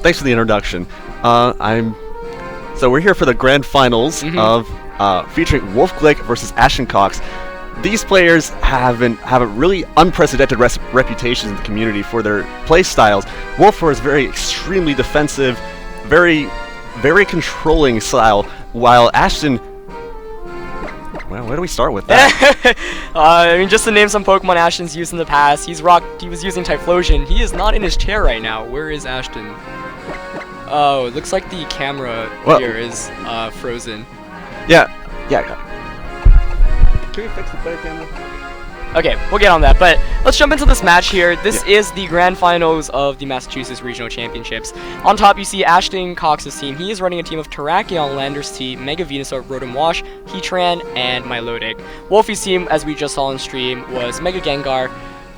thanks for the introduction. So we're here for the grand finals of featuring Wolfe versus Ashton. These players have a really unprecedented reputation in the community for their play styles. Wolfe is very extremely defensive, very controlling style, while Ashton. Well, where do we start with that? I mean, just to name some Pokemon Ashton's used in the past, he was using Typhlosion. He is not in his chair right now. Where is Ashton? Oh, it looks like the camera here is frozen. Yeah. Can we fix the player camera? Okay, we'll get on that, but let's jump into this match here. This is the grand finals of the Massachusetts Regional Championships. On top, you see Ashton Cox's team. He is running a team of Terrakion, Landorus T, Mega Venusaur, Rotom Wash, Heatran, and Milotic. Wolfie's team, as we just saw on stream, was Mega Gengar,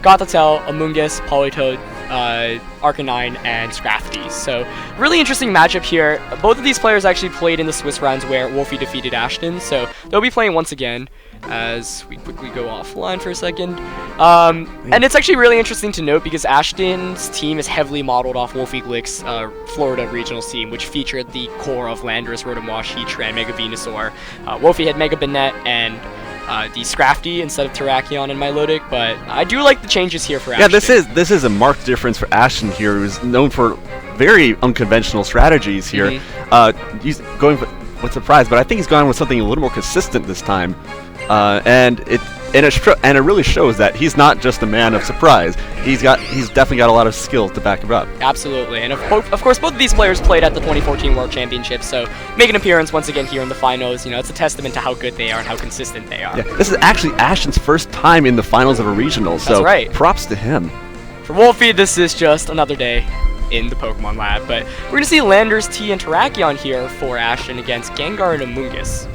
Gothitelle, Amoonguss, Politoed, Arcanine, and Scrafty. So, really interesting matchup here. Both of these players actually played in the Swiss rounds where Wolfie defeated Ashton, so they'll be playing once again as we quickly go offline for a second. And it's actually really interesting to note because Ashton's team is heavily modeled off Wolfie Glick's Florida Regionals team, which featured the core of Landorus, Rotom Wash, Heatran, Mega Venusaur. Wolfie had Mega Banette and the Scrafty instead of Terrakion and Milotic, but I do like the changes here for Ashton. Yeah, this is a marked difference for Ashton here, who's known for very unconventional strategies here. He's going with surprise, but I think he's gone with something a little more consistent this time. And it really shows that he's not just a man of surprise. He's definitely got a lot of skills to back him up. Absolutely, and of course both of these players played at the 2014 World Championships, so make an appearance once again here in the finals. You know, it's a testament to how good they are and how consistent they are. Yeah, this is actually Ashton's first time in the finals of a regional, so props to him. For Wolfie, this is just another day in the Pokemon lab, but we're gonna see Landorus T and Terrakion here for Ashton against Gengar and Amoonguss.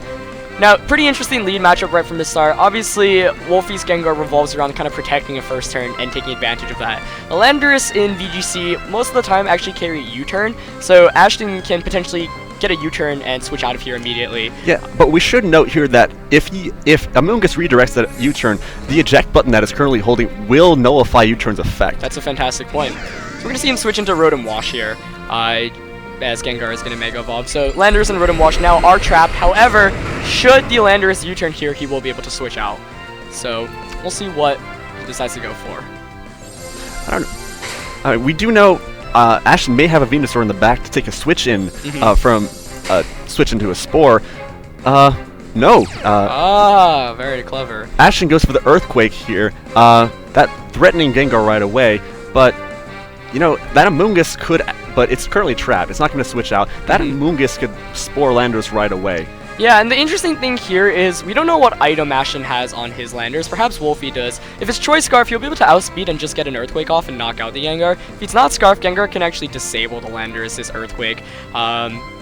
Now, pretty interesting lead matchup right from the start. Obviously, Wolfie's Gengar revolves around kind of protecting a first turn and taking advantage of that. The Landorus in VGC, most of the time, actually carry U-turn, so Ashton can potentially get a U-turn and switch out of here immediately. Yeah, but we should note here that if Amoonguss redirects that U-turn, the eject button that is currently holding will nullify U-turn's effect. That's a fantastic point. So we're going to see him switch into Rotom Wash here. As Gengar is going to Mega Evolve. So Landorus and Rotom Wash now are trapped. However, should the Landorus U-turn here, he will be able to switch out. So we'll see what he decides to go for. I don't know. I mean, we do know Ashton may have a Venusaur in the back to take a switch in from switch into a Spore. No. Very clever. Ashton goes for the Earthquake here. That threatening Gengar right away, but you know that Amoonguss could. But it's currently trapped. It's not going to switch out. That Amoonguss could Spore Landorus right away. Yeah, and the interesting thing here is we don't know what item Ashton has on his Landorus. Perhaps Wolfie does. If it's Choice Scarf, he'll be able to outspeed and just get an Earthquake off and knock out the Gengar. If it's not Scarf, Gengar can actually disable the Landorus' Earthquake.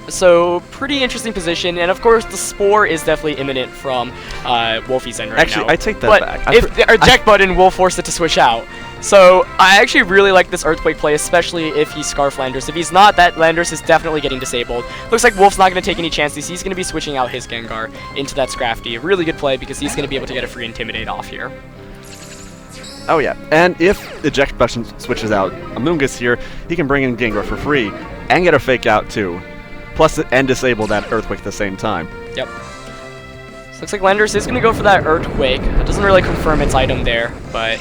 So, pretty interesting position, and of course, the Spore is definitely imminent from Wolfie's end right now. Actually, I take that back. But if the eject button will force it to switch out. So, I actually really like this Earthquake play, especially if he's Scarf Landorus. If he's not, that Landorus is definitely getting disabled. Looks like Wolf's not going to take any chances. He's going to be switching out his Gengar into that Scrafty. A really good play because he's going to be able to get a free Intimidate off here. Oh yeah, and if the eject button switches out Amoonguss here, he can bring in Gengar for free and get a Fake Out too. Plus, and disable that Earthquake at the same time. Yep. So looks like Landorus is going to go for that Earthquake. It doesn't really confirm its item there, but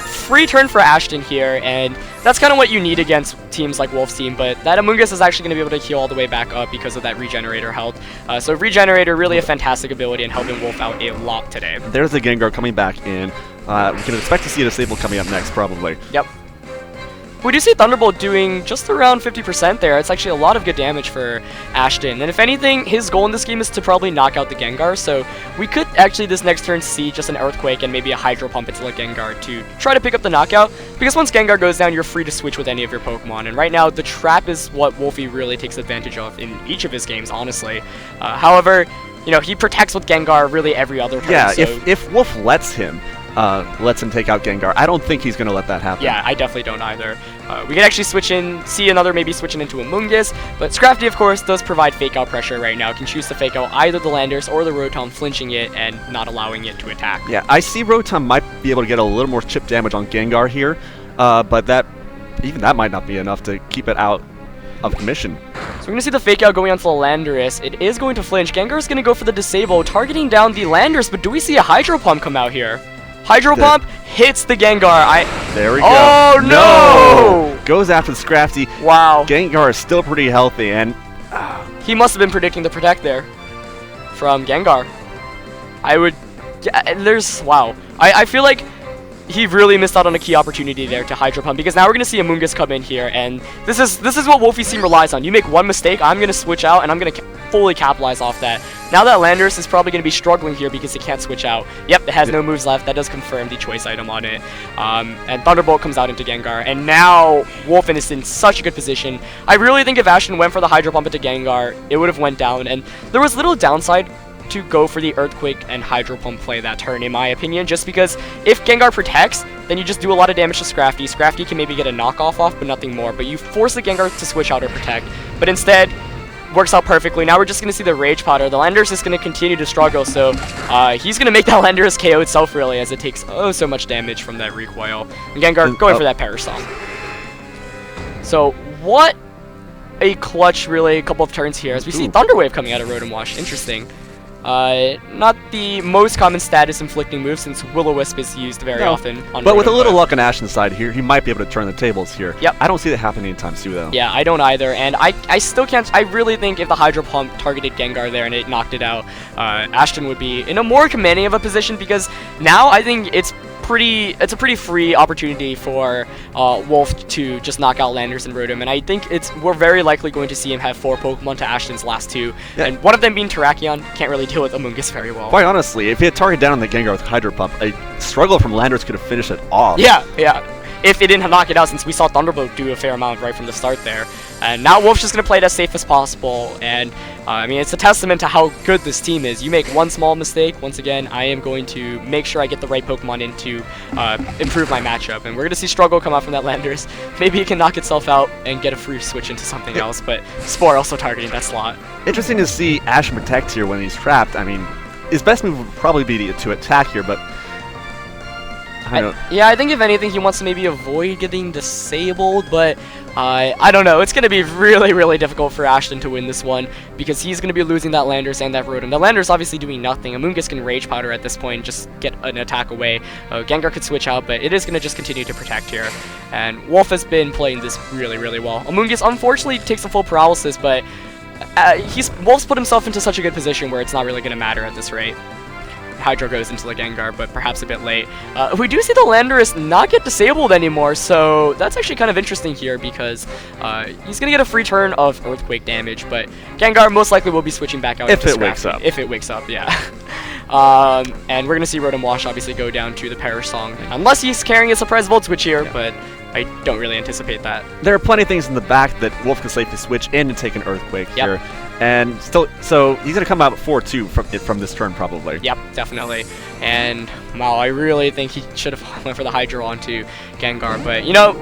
free turn for Ashton here, and that's kind of what you need against teams like Wolf's team, but that Amoonguss is actually going to be able to heal all the way back up because of that Regenerator health. So Regenerator, really a fantastic ability and helping Wolf out a lot today. There's the Gengar coming back in. We can expect to see a Disable coming up next, probably. Yep. We do see Thunderbolt doing just around 50% there. It's actually a lot of good damage for Ashton. And if anything, his goal in this game is to probably knock out the Gengar. So we could actually this next turn see just an Earthquake and maybe a Hydro Pump into the Gengar to try to pick up the knockout. Because once Gengar goes down, you're free to switch with any of your Pokemon. And right now, the trap is what Wolfie really takes advantage of in each of his games, honestly. However, you know, he protects with Gengar really every other turn. Yeah, so if Wolfe lets him take out Gengar, I don't think he's going to let that happen. Yeah, I definitely don't either. We can actually switch in, see another maybe switching into Amoonguss, but Scrafty, of course, does provide Fake Out pressure right now. Can choose to Fake Out either the Landorus or the Rotom, flinching it and not allowing it to attack. Yeah, I see Rotom might be able to get a little more chip damage on Gengar here, but even that might not be enough to keep it out of commission. So we're going to see the fake out going onto the Landorus. It is going to flinch. Gengar's going to go for the disable, targeting down the Landorus, but do we see a Hydro Pump come out here? Hydro Pump hits the Gengar. There we go. Oh, no! Goes after the Scrafty. Wow. Gengar is still pretty healthy, and he must have been predicting the Protect there from Gengar. I would... Yeah, there's... Wow. I feel like he really missed out on a key opportunity there to Hydro Pump, because now we're going to see Amoonguss come in here, and this is what Wolfe's team relies on. You make one mistake, I'm going to switch out, and I'm going to fully capitalize off that. Now that Landorus is probably going to be struggling here because it can't switch out. Yep, it has no moves left. That does confirm the choice item on it. And Thunderbolt comes out into Gengar, and now Wolfe is in such a good position. I really think if Ashton went for the Hydro Pump into Gengar, it would have went down, and there was little downside to go for the Earthquake and Hydro Pump play that turn, in my opinion, just because if Gengar protects, then you just do a lot of damage to Scrafty. Scrafty can maybe get a knockoff off, but nothing more, but you force the Gengar to switch out or protect, but instead, works out perfectly. Now we're just going to see the Rage Powder. The Landorus is going to continue to struggle, so he's going to make that Landorus KO itself, really, as it takes so much damage from that recoil. And Gengar going for that Perish Song. So, what a clutch, really, a couple of turns here, as we see Thunder Wave coming out of Rotom Wash. Interesting. Not the most common status inflicting move, since Will-O-Wisp is used very often on but Rotom, with a little luck on Ashton's side here, he might be able to turn the tables here. Yep. I don't see that happening anytime soon, though. Yeah, I don't either, and I still can't... I really think if the Hydro Pump targeted Gengar there and it knocked it out, Ashton would be in a more commanding of a position, because now I think it's a pretty free opportunity for Wolfe to just knock out Landorus and Rotom, and I think we're very likely going to see him have 4 Pokemon to Ashton's last 2, and one of them being Terrakion. Can't really deal with Amoonguss very well. Quite honestly, if he had targeted down on the Gengar with Hydro Pump, a struggle from Landorus could have finished it off. Yeah. If it didn't knock it out, since we saw Thunderbolt do a fair amount right from the start there. And now Wolfe's just going to play it as safe as possible, and I mean, it's a testament to how good this team is. You make one small mistake, once again, I am going to make sure I get the right Pokemon in to improve my matchup, and we're going to see Struggle come out from that Landorus. Maybe it can knock itself out and get a free switch into something else, but Spore also targeting that slot. Interesting to see Ashton protect here when he's trapped. I mean, his best move would probably be to attack here, but yeah, I think if anything, he wants to maybe avoid getting disabled, but I don't know. It's going to be really, really difficult for Ashton to win this one, because he's going to be losing that Landorus and that Rotom. The Landorus obviously doing nothing. Amoonguss can Rage Powder at this point and just get an attack away. Gengar could switch out, but it is going to just continue to protect here. And Wolfe has been playing this really, really well. Amoonguss unfortunately takes a full paralysis, but Wolfe's put himself into such a good position where it's not really going to matter at this rate. Hydro goes into the Gengar, but perhaps a bit late. We do see the Landorus not get disabled anymore, so that's actually kind of interesting here, because he's going to get a free turn of Earthquake damage, but Gengar most likely will be switching back out if it wakes up. If it wakes up, yeah. And we're going to see Rotom Wash obviously go down to the Perish Song, unless he's carrying a surprise Volt Switch here, but I don't really anticipate that. There are plenty of things in the back that Wolfe can safely switch in and take an Earthquake here. And still, so he's going to come out 4-2 from this turn, probably. Yep, definitely. And, wow, I really think he should have went for the Hydro onto Gengar. But, you know,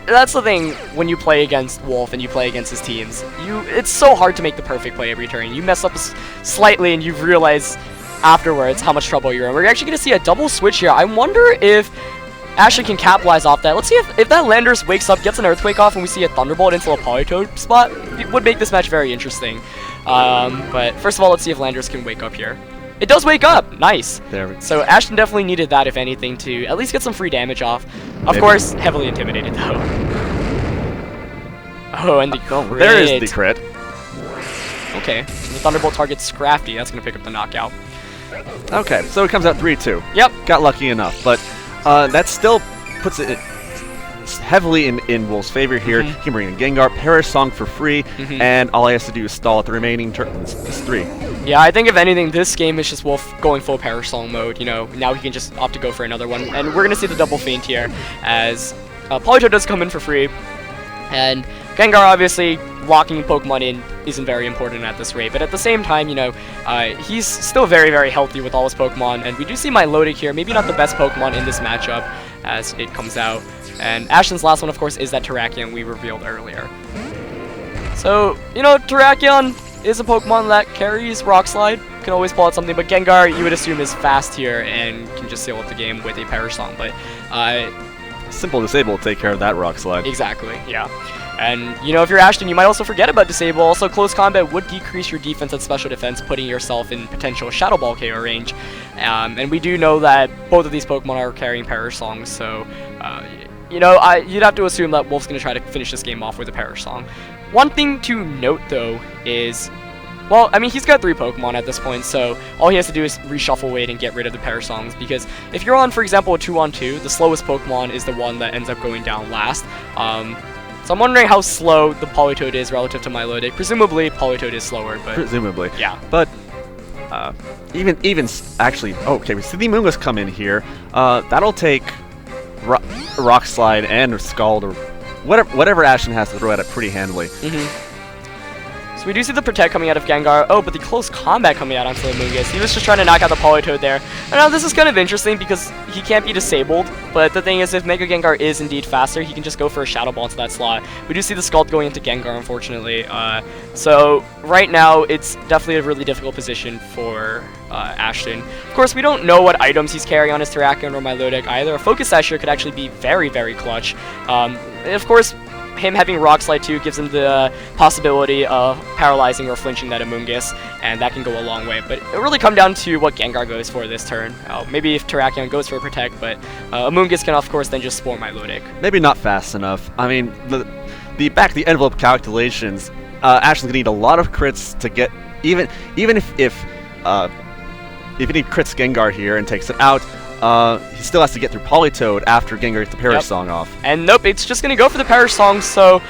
that's the thing when you play against Wolfe and you play against his teams. It's so hard to make the perfect play every turn. You mess up slightly and you realize afterwards how much trouble you're in. We're actually going to see a double switch here. I wonder if Ashton can capitalize off that. Let's see if that Landorus wakes up, gets an Earthquake off, and we see a Thunderbolt into a Politoed spot. It would make this match very interesting. But first of all, let's see if Landorus can wake up here. It does wake up! Nice! There we go. So Ashton definitely needed that, if anything, to at least get some free damage off. Of course, heavily intimidated, though. Oh, and the crit. There is the crit. Okay, the Thunderbolt targets Scrafty. That's going to pick up the knockout. Okay, so it comes out 3-2. Yep. Got lucky enough, but that still puts it heavily in Wolfe's favor here. He can bring in Gengar, Perish Song for free, and all he has to do is stall at the remaining turns. It's 3. Yeah, I think if anything, this game is just Wolfe going full Perish Song mode. You know, now he can just opt to go for another one, and we're gonna see the double feint here as Politoed does come in for free, and Gengar obviously locking Pokemon in isn't very important at this rate, but at the same time, you know, he's still very, very healthy with all his Pokemon, and we do see Milotic here, maybe not the best Pokemon in this matchup as it comes out. And Ashton's last one, of course, is that Terrakion we revealed earlier. So, you know, Terrakion is a Pokemon that carries Rock Slide, can always pull out something, but Gengar, you would assume, is fast here and can just seal up the game with a Perish Song, but simple disable will take care of that Rock Slide. Exactly, yeah. And, you know, if you're Ashton, you might also forget about Disable. Also, Close Combat would decrease your defense and special defense, putting yourself in potential Shadow Ball KO range. And we do know that both of these Pokemon are carrying Perish Songs, so, you know, you'd have to assume that Wolfe's going to try to finish this game off with a Perish Song. One thing to note, though, is... Well, I mean, he's got 3 Pokemon at this point, so all he has to do is reshuffle weight and get rid of the Perish Songs, because if you're on, for example, a 2-on-2, the slowest Pokemon is the one that ends up going down last. So I'm wondering how slow the Politoed is relative to Milotic. Presumably, Politoed is slower, but... Presumably. Yeah. But, actually, okay, we see the Amoonguss come in here. That'll take Rock Slide and Scald, or whatever Ashton has to throw at it pretty handily. So we do see the Protect coming out of Gengar. Oh, but the Close Combat coming out onto the Amoonguss. He was just trying to knock out the Politoed there. And now this is kind of interesting because he can't be disabled. But the thing is, if Mega Gengar is indeed faster, he can just go for a Shadow Ball into that slot. We do see the Scald going into Gengar, unfortunately. So right now, it's definitely a really difficult position for Ashton. Of course, we don't know what items he's carrying on his Terrakion or Milotic either. A Focus Sash here could actually be very, very clutch. And of course, him having Rock Slide 2 gives him the possibility of paralyzing or flinching that Amoonguss, and that can go a long way. But it'll really come down to what Gengar goes for this turn. Maybe if Terrakion goes for a Protect, but Amoonguss can, of course, then just Spore Milotic. Maybe not fast enough. I mean, the back-of-the-envelope calculations, Ashton's going to need a lot of crits to get... Even if he crits Gengar here and takes it out, he still has to get through Politoed after Gengar gets the Perish Song off. And nope, it's just going to go for the Perish Song, so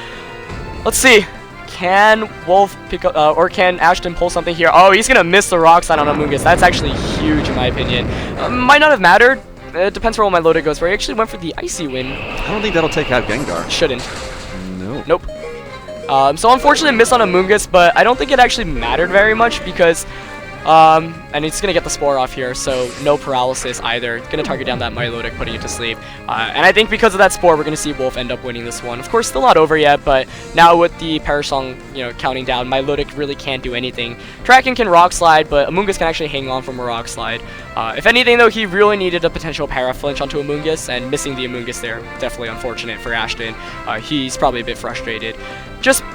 let's see. Can Wolfe pick up, or can Ashton pull something here? Oh, he's going to miss the Rock Slide on Amoonguss. That's actually huge in my opinion. Might not have mattered. It depends where all my Milotic goes for. He actually went for the Icy Wind. I don't think that'll take out Gengar. Shouldn't. No. Nope. So unfortunate miss on Amoonguss, but I don't think it actually mattered very much because... and it's going to get the Spore off here, so no paralysis either. Going to target down that Milotic, putting it to sleep. And I think because of that Spore, we're going to see Wolfe end up winning this one. Of course, still not over yet, but now with the Perish Song, you know, counting down, Milotic really can't do anything. Terrakion can Rock Slide, but Amoonguss can actually hang on from a Rock Slide. If anything, though, he really needed a potential Para-Flinch onto Amoonguss, and missing the Amoonguss there, definitely unfortunate for Ashton. He's probably a bit frustrated.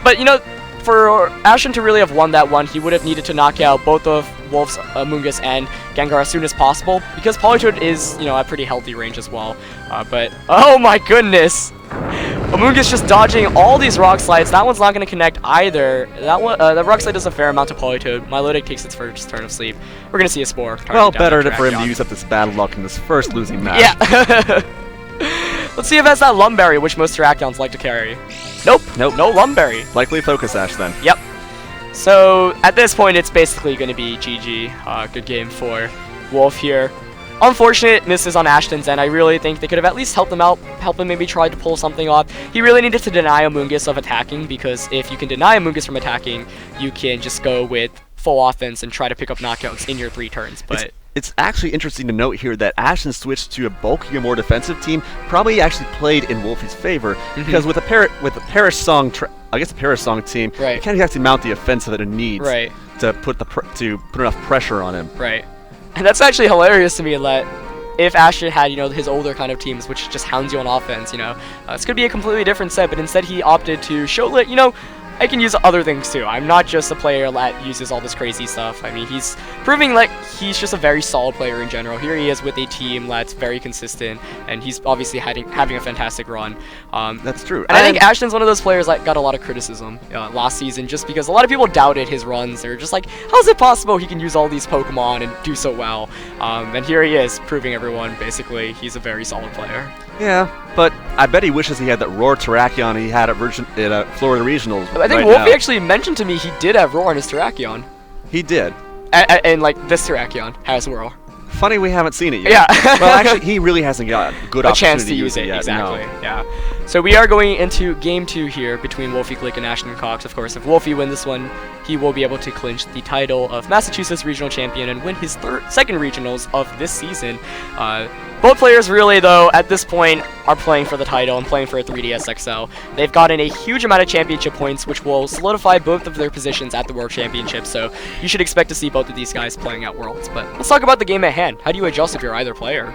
But, you know, for Ashton to really have won that one, he would have needed to knock out both of Wolfe's Amoonguss and Gengar as soon as possible, because Politoed is, you know, at pretty healthy range as well. But, oh my goodness! Amoonguss just dodging all these Rock Slides. That one's not going to connect either. That one, the Rock Slide does a fair amount to Politoed. Milotic takes its first turn of sleep. We're going to see a Spore. Well, better for him to use up this battle luck in this first losing match. Yeah! Let's see if it has that Lumberry, which most Terrakions like to carry. Nope. No Lumberry. Likely Focus Sash then. Yep. So, at this point, it's basically going to be GG. Good game for Wolfe here. Unfortunate misses on Ashton's end. I really think they could have at least helped him out, help him maybe try to pull something off. He really needed to deny Amoonguss of attacking, because if you can deny Amoonguss from attacking, you can just go with full offense and try to pick up knockouts in your 3 turns. But it's actually interesting to note here that Ashton switched to a bulkier, more defensive team. Probably actually played in Wolfie's favor, because with the Perish Song, I guess the Perish Song team, you can't exactly mount the offensive that it needs to put enough pressure on him. Right. And that's actually hilarious to me that if Ashton had, you know, his older kind of teams, which just hounds you on offense, you know, this could be a completely different set, but instead he opted to show that, you know, I can use other things too. I'm not just a player that uses all this crazy stuff. I mean, he's proving like he's just a very solid player in general. Here he is with a team that's very consistent, and he's obviously having a fantastic run. That's true. And I think Ashton's one of those players that got a lot of criticism last season, just because a lot of people doubted his runs. They're just like, how's it possible he can use all these Pokemon and do so well? And here he is, proving everyone, basically, he's a very solid player. Yeah, but I bet he wishes he had that Roar Terrakion he had at Florida Regionals. I think Wolfe actually mentioned to me he did have Roar on his Terrakion. He did. And like, this Terrakion has Roar. Funny we haven't seen it yet. Yeah. Well, actually, he really hasn't got a chance to use it yet. Exactly. No. Yeah. So we are going into Game 2 here between Wolfie Glick and Ashton Cox. Of course, if Wolfie wins this one, he will be able to clinch the title of Massachusetts Regional Champion and win his second regionals of this season. Both players really, though, at this point, are playing for the title and playing for a 3DS XL. They've gotten a huge amount of championship points, which will solidify both of their positions at the World Championship, so you should expect to see both of these guys playing at Worlds. But let's talk about the game at hand. How do you adjust if you're either player?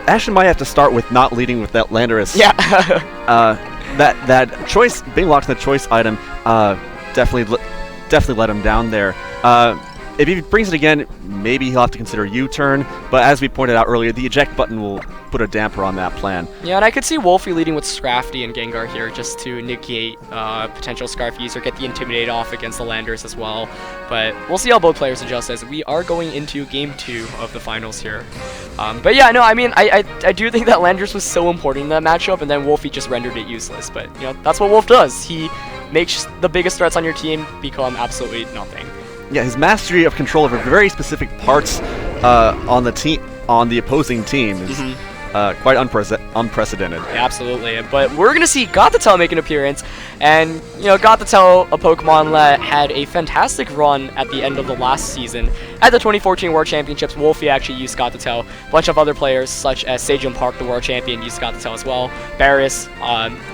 Ashton might have to start with not leading with that Landorus. Yeah. That choice, being locked in the choice item, definitely let him down there. If he brings it again, maybe he'll have to consider U-turn, but as we pointed out earlier, the eject button will put a damper on that plan. Yeah, and I could see Wolfe leading with Scrafty and Gengar here just to negate potential Scarf use or get the Intimidate off against the Landers as well. But we'll see how both players adjust as we are going into Game 2 of the finals here. But yeah, no, I mean, I do think that Landers was so important in that matchup, and then Wolfe just rendered it useless. But, you know, that's what Wolfe does. He makes the biggest threats on your team become absolutely nothing. Yeah, his mastery of control over very specific parts on the opposing team is quite unprecedented. Yeah, absolutely. But we're gonna see Gothitelle make an appearance, and you know, Gothitelle, a Pokemon that had a fantastic run at the end of the last season at the 2014 World Championships. Wolfe actually used Gothitelle. A bunch of other players, such as Sejun Park, the world champion, used Gothitelle as well. Barris,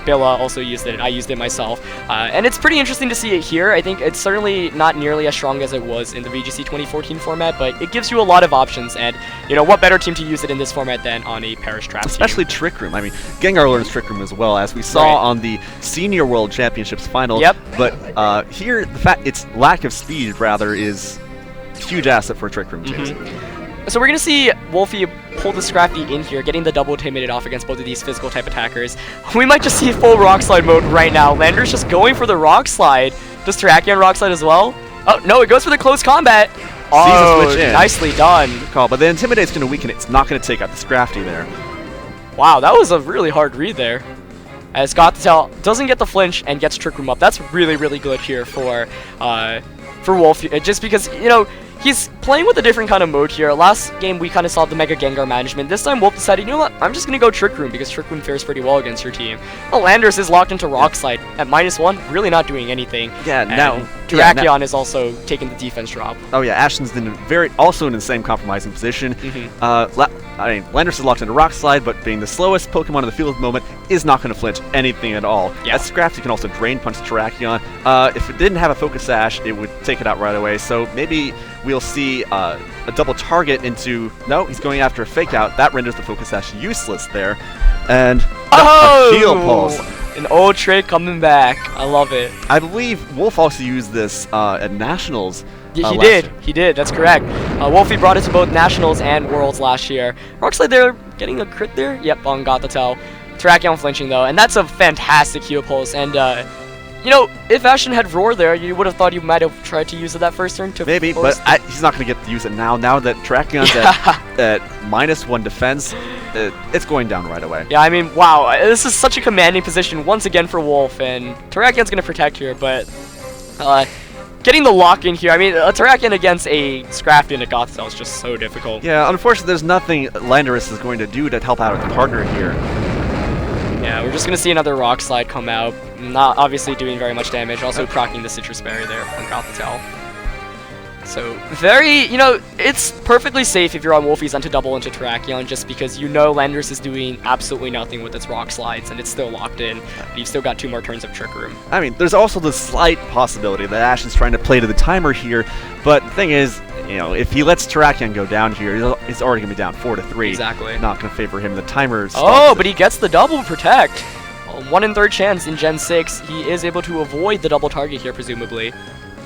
Billa also used it. I used it myself, and it's pretty interesting to see it here. I think it's certainly not nearly as strong as it was in the VGC 2014 format, but it gives you a lot of options. And you know, what better team to use it in this format than on a Parish Trap team? Especially Trick Room. I mean, Gengar learns Trick Room as well, as we saw on the Senior World Championships final. Yep. But here, the fact its lack of speed rather is a huge asset for Trick Room teams. So we're going to see Wolfe pull the Scrafty in here, getting the double Intimidate off against both of these physical type attackers. We might just see full Rock Slide mode right now. Lander's just going for the Rock Slide. Does Terrakion Rock Slide as well? Oh, no, it goes for the close combat. Oh, switch in. Nicely done. Good call, but the Intimidate's going to weaken it. It's not going to take out the Scrafty there. Wow, that was a really hard read there. As Gothitelle doesn't get the flinch and gets Trick Room up. That's really, really good here for Wolfe. Just because, you know, he's playing with a different kind of mode here. Last game, we kind of saw the Mega Gengar management. This time, Wolfe decided, you know what, I'm just going to go Trick Room because Trick Room fares pretty well against your team. Well, Landers is locked into Rock Slide at -1, really not doing anything. Yeah, and now Terrakion is also taking the defense drop. Oh yeah, Ashton's also in the same compromising position. I mean, Landers is locked into Rock Slide, but being the slowest Pokemon in the field at the moment is not going to flinch anything at all. Yeah. As Scrafty can also Drain Punch Terrakion. If it didn't have a Focus Sash, it would take it out right away. So maybe we'll see a double target into... No, he's going after a Fake Out. That renders the Focus Sash useless there. And a Heal Pulse. An old trick coming back. I love it. I believe Wolfe also used this at Nationals. Yeah, he did, that's correct. Wolfe brought it to both Nationals and Worlds last year. Rock Slide there, getting a crit there? Yep, on Gothitelle. Terrakion flinching though, and that's a fantastic Heal Pulse. And, you know, if Ashton had Roar there, you would have thought you might have tried to use it that first turn to maybe, but he's not going to get to use it now. Now that Terrakion's at -1 defense, it's going down right away. Yeah, I mean, wow, this is such a commanding position once again for Wolfe, and Terrakion's going to protect here, but getting the lock in here, I mean, a Terrakion against a Scrafty and a Gothitelle is just so difficult. Yeah, unfortunately, there's nothing Landorus is going to do to help out with the partner here. Yeah, we're just going to see another Rock Slide come out. Not obviously doing very much damage. Also proccing the Citrus Berry there from Gothitelle. So, very, you know, it's perfectly safe if you're on Wolfie's to double into Terrakion just because you know Landorus is doing absolutely nothing with its Rock Slides and it's still locked in. But you've still got 2 more turns of Trick Room. I mean, there's also the slight possibility that Ashton's trying to play to the timer here, but the thing is, you know, if he lets Terrakion go down here, it's already going to be down 4-3. Exactly. Not going to favor him. The timer Oh, but he gets the double protect. 1 in 3rd chance in Gen 6. He is able to avoid the double target here, presumably.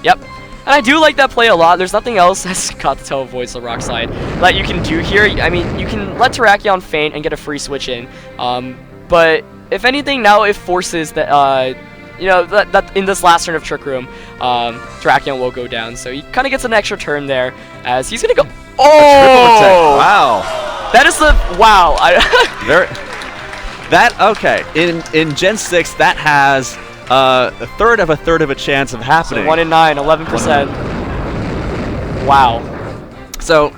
Yep. And I do like that play a lot. There's nothing else as Gothitelle avoids the Rock Slide that you can do here. I mean, you can let Terrakion faint and get a free switch in. But if anything, now it forces that, you know, that in this last turn of Trick Room, Terrakion will go down. So he kind of gets an extra turn there as he's going to go... Oh! Wow. That is the... Wow. Okay. In Gen 6, that has... a third of a chance of happening. So 1 in 9, 11%. Wow. So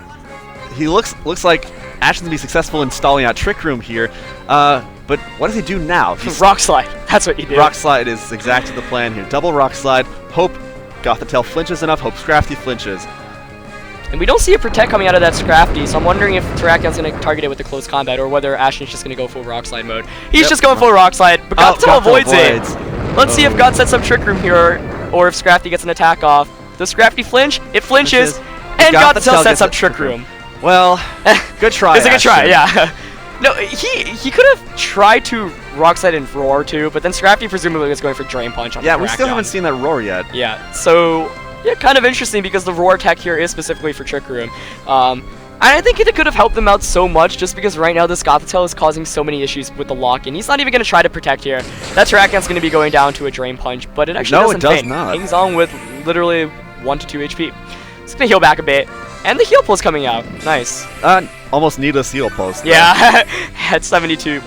he looks like Ashton's gonna be successful in stalling out Trick Room here. But what does he do now? Rock Slide. That's what you do. Rock Slide is exactly the plan here. Double Rock Slide. Hope Gothitelle flinches enough. Hope Scrafty flinches. And we don't see a Protect coming out of that Scrafty, so I'm wondering if Terrakion's going to target it with the close combat or whether Ashton's just going to go full Rock Slide mode. He's just going full Rock Slide, but Gothitelle avoids it. Let's see if God sets up Trick Room here, or if Scrafty gets an attack off. Does Scrafty flinch? It flinches, and Gothitelle sets up Trick Room. Well, good try. It's a good try, yeah. No, he could have tried to Rock Slide and Roar too, but then Scrafty presumably was going for Drain Punch on Yeah, we still haven't seen that Roar yet. Yeah, so yeah, kind of interesting because the Roar tech here is specifically for Trick Room. And I think it could have helped them out so much just because right now this Gothitelle is causing so many issues with the lock, and he's not even going to try to protect here. That Terrakion's going to be going down to a Drain Punch, but it actually doesn't does faint. not. Hangs on with literally 1 to 2 HP. It's going to heal back a bit, and the heal pulse coming out. Nice. Almost needless heal pulse. Yeah, at 72,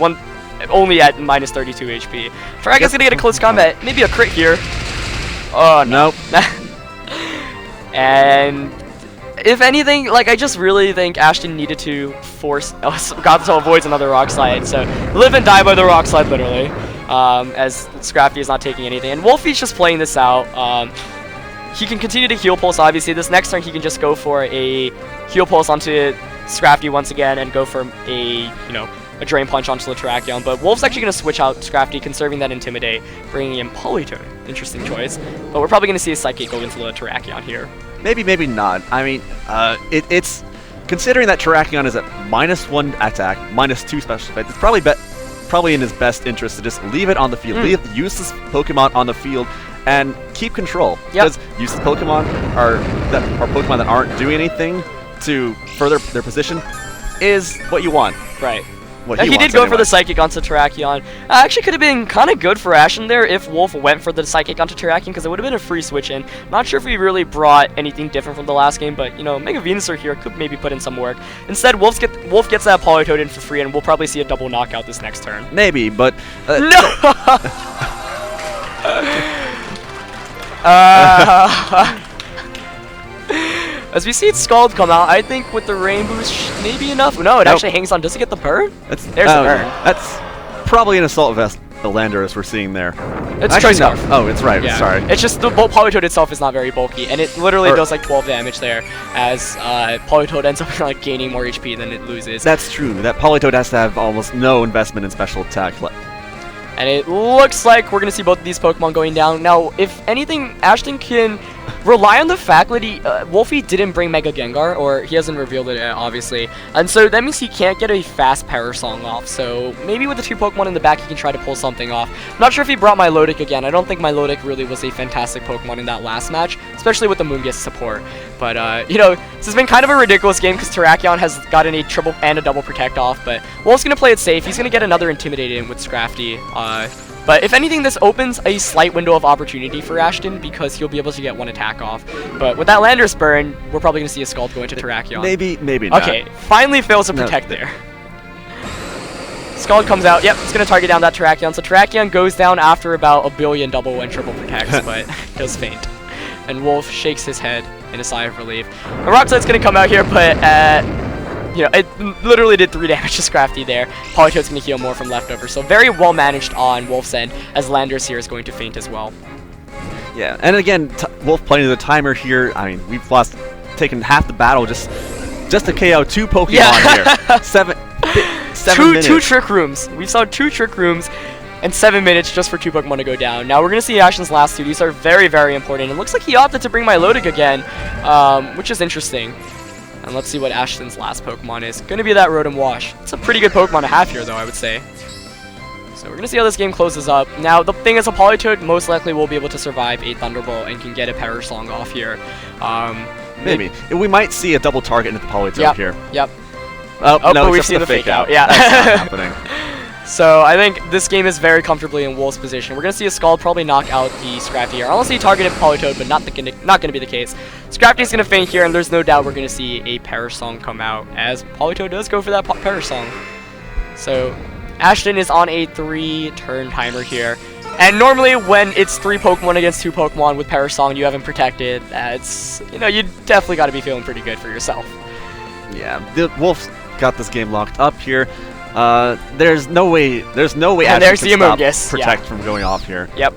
only at minus 32 HP. Terrakion's going to get a close combat, maybe a crit here. Oh, no. Nope. And if anything, like, I just really think Ashton needed to force Gothitelle avoids another Rock Slide, so live and die by the Rock Slide, literally, as Scrafty is not taking anything. And Wolfie's just playing this out. He can continue to heal pulse, obviously. This next turn, he can just go for a heal pulse onto Scrafty once again and go for a Drain Punch onto the Terrakion. But Wolf's actually going to switch out Scrafty, conserving that Intimidate, bringing in Politoed. Interesting choice. But we're probably going to see a Psychic go into the Terrakion here. Maybe, maybe not. I mean, it's considering that Terrakion is at -1 attack, -2 special defense. It's probably in his best interest to just leave it on the field, leave useless Pokemon on the field, and keep control. Because useless Pokemon are Pokemon that aren't doing anything to further their position is what you want. Right. What he did wants, go anyway. for the Psychic onto Terrakion. Actually could have been kind of good for Ashton there if Wolfe went for the Psychic onto Terrakion, because it would have been a free switch in. Not sure if he really brought anything different from the last game, but, Mega Venusaur here could maybe put in some work. Instead, Wolfe gets that Politoed in for free, and we'll probably see a double knockout this next turn. Maybe, but... no! As we see its Scald come out, I think with the Rain Boost maybe enough. No, it actually hangs on. Does it get the burn? There's the burn. That's probably an Assault Vest, the Landorus we're seeing there. It's actually, Choice Scarf. Oh, it's right. Yeah. Sorry. It's just the Politoed itself is not very bulky, and it literally does like 12 damage there, as Politoed ends up like gaining more HP than it loses. That's true. That Politoed has to have almost no investment in special attack. And it looks like we're going to see both of these Pokemon going down. Now, if anything, Ashton can rely on the fact that Wolfie didn't bring Mega Gengar, or he hasn't revealed it yet, obviously. And so that means he can't get a fast Power Song off. So maybe with the 2 Pokemon in the back, he can try to pull something off. I'm not sure if he brought Milotic again. I don't think Milotic really was a fantastic Pokemon in that last match, especially with the Moongus support. But, this has been kind of a ridiculous game because Terrakion has gotten a triple and a double Protect off. But Wolf's going to play it safe. He's going to get another Intimidate in with Scrafty. But if anything, this opens a slight window of opportunity for Ashton because he'll be able to get 1 attack off. But with that Landorus burn, we're probably going to see a Scald go into Terrakion. Maybe not. Okay, finally fails to protect there. Scald comes out. Yep, it's going to target down that Terrakion. So Terrakion goes down after about a billion double and triple protects, but does faint. And Wolfe shakes his head in a sigh of relief. The Rock Slide's going to come out here, but it literally did 3 damage to Scrafty there. Politoed's going to heal more from leftovers. So very well managed on Wolfe's end, as Landorus here is going to faint as well. Yeah, and again, Wolfe playing the timer here. I mean, we've taken half the battle just to KO 2 Pokemon here. 7 minutes. Two Trick Rooms. We saw 2 Trick Rooms and 7 minutes just for 2 Pokemon to go down. Now we're going to see Ashton's last 2. These are very, very important. It looks like he opted to bring Milotic again, which is interesting. And let's see what Ashton's last Pokemon is. Going to be that Rotom Wash. It's a pretty good Pokemon to have here, though, I would say. So we're going to see how this game closes up. Now, the thing is, a Politoed most likely will be able to survive a Thunderbolt and can get a Power Song off here. Maybe. We might see a double target into the Politoed here. Yep. Oh, no, we've seen the fake out. Yeah. That's not happening. So I think this game is very comfortably in Wolfe's position. We're going to see a Scald probably knock out the Scrafty here. Unless he targeted Politoed, but not going to be the case. Scrafty's going to faint here, and there's no doubt we're going to see a Power Song come out, as Politoed does go for that Power Song. So Ashton is on a 3-turn timer here. And normally when it's 3 Pokemon against 2 Pokemon with Power Song you haven't protected, that's, you definitely got to be feeling pretty good for yourself. Yeah, the Wolfe's got this game locked up here. There's no way And Ashton there's can the stop Amoonguss. Protect from going off here. Yep.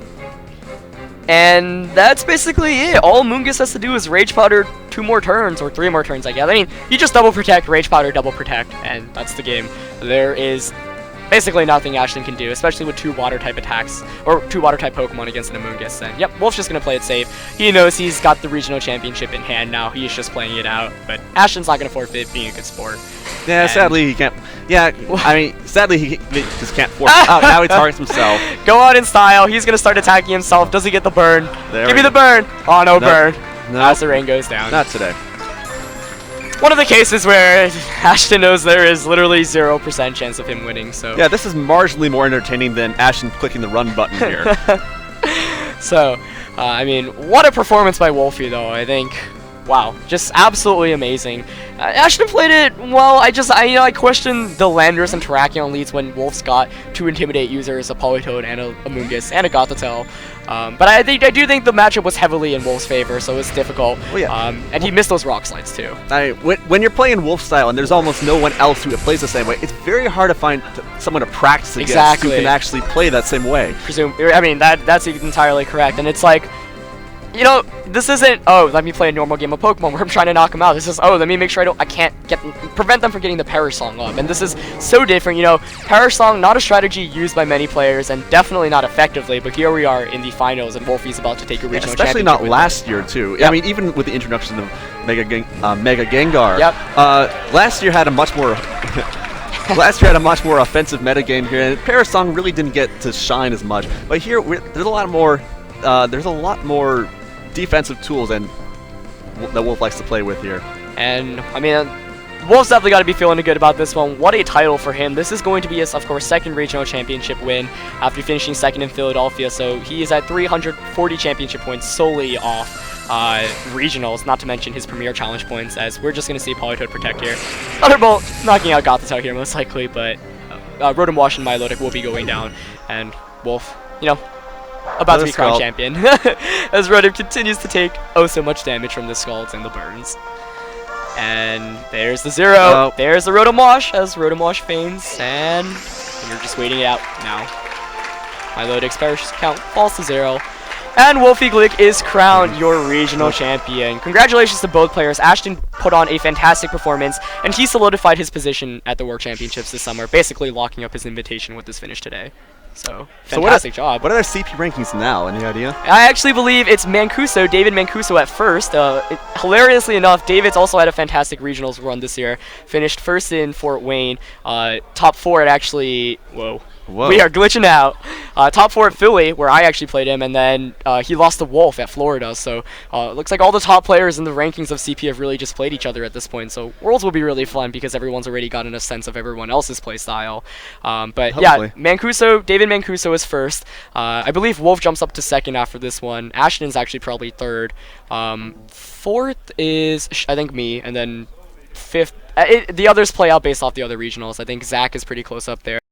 And that's basically it. All Amoonguss has to do is Rage Powder 2 more turns, or 3 more turns, I guess. I mean, you just double protect, Rage Powder, double protect, and that's the game. basically nothing Ashton can do, especially with 2 water-type attacks, or 2 water-type Pokemon against an Amoonguss. And yep, Wolf's just going to play it safe. He knows he's got the regional championship in hand now. He's just playing it out. But Ashton's not going to forfeit, being a good sport. Yeah, And sadly he can't. Yeah, I mean, sadly he just can't force. Now he targets himself. Go out in style. He's going to start attacking himself. Does he get the burn? There Give we me the go. burn. Oh, no Nope. burn. No, As the rain goes down. not today. One of the cases where Ashton knows there is literally 0% chance of him winning. So Yeah, this is marginally more entertaining than Ashton clicking the run button here. So, I mean, what a performance by Wolfe, though. I think, wow, just absolutely amazing. Ashton played it well. I questioned the Landorus and Terrakion leads when Wolfe's got 2 Intimidate users, a Politoed and a Amoonguss and a Gothitelle. But I do think the matchup was heavily in Wolfe's favor, so it's difficult. Oh, yeah. And he missed those rock slides too. When you're playing Wolf style and there's almost no one else who plays the same way, it's very hard to find someone to practice against Exactly. who can actually play that same way. I mean, that's entirely correct. And it's like, you know, this isn't, oh, let me play a normal game of Pokemon where I'm trying to knock him out. This is, oh, let me make sure I can't prevent them from getting the Perish Song up. And this is so different, you know. Perish Song, not a strategy used by many players, and definitely not effectively, but here we are in the finals, and Wolfie's about to take a regional Especially championship not with last year, too. Yep. I mean, even with the introduction of Mega Gengar. Yep. Last year had a much more... Last year had a much more offensive metagame here, and Parasong really didn't get to shine as much. But here, there's a lot more... defensive tools and that Wolfe likes to play with here. And, I mean, Wolf's definitely got to be feeling good about this one. What a title for him. This is going to be his, of course, 2nd regional championship win after finishing 2nd in Philadelphia. So he is at 340 championship points solely off regionals, not to mention his premier challenge points, as we're just going to see Politoed Protect here. Thunderbolt knocking out Gothitelle here most likely, but Rotom Wash and Milotic will be going down. And Wolfe, you know, about to be crowned champion, as Rotom continues to take oh so much damage from the Scalds and the burns. And there's the 0. Oh. There's the Rotom Wash, as Rotom Wash feigns, and you're just waiting it out now. Milotic's Perish count falls to 0. And Wolfie Glick is crowned your regional champion. Congratulations to both players. Ashton put on a fantastic performance, and he solidified his position at the World Championships this summer, basically locking up his invitation with this finish today. So, fantastic job. What are their CP rankings now? Any idea? I actually believe it's Mancuso, David Mancuso at first. Hilariously enough, David's also had a fantastic regionals run this year. Finished 1st in Fort Wayne. Top 4 at actually... Whoa. We are glitching out. Top 4 at Philly, where I actually played him, and then he lost to Wolfe at Florida. So it looks like all the top players in the rankings of CP have really just played each other at this point. So Worlds will be really fun because everyone's already gotten a sense of everyone else's play style. But Hopefully. Yeah, David Mancuso is 1st. I believe Wolfe jumps up to 2nd after this one. Ashton's actually probably 3rd. 4th is, I think, me, and then 5th. The others play out based off the other regionals. I think Zach is pretty close up there.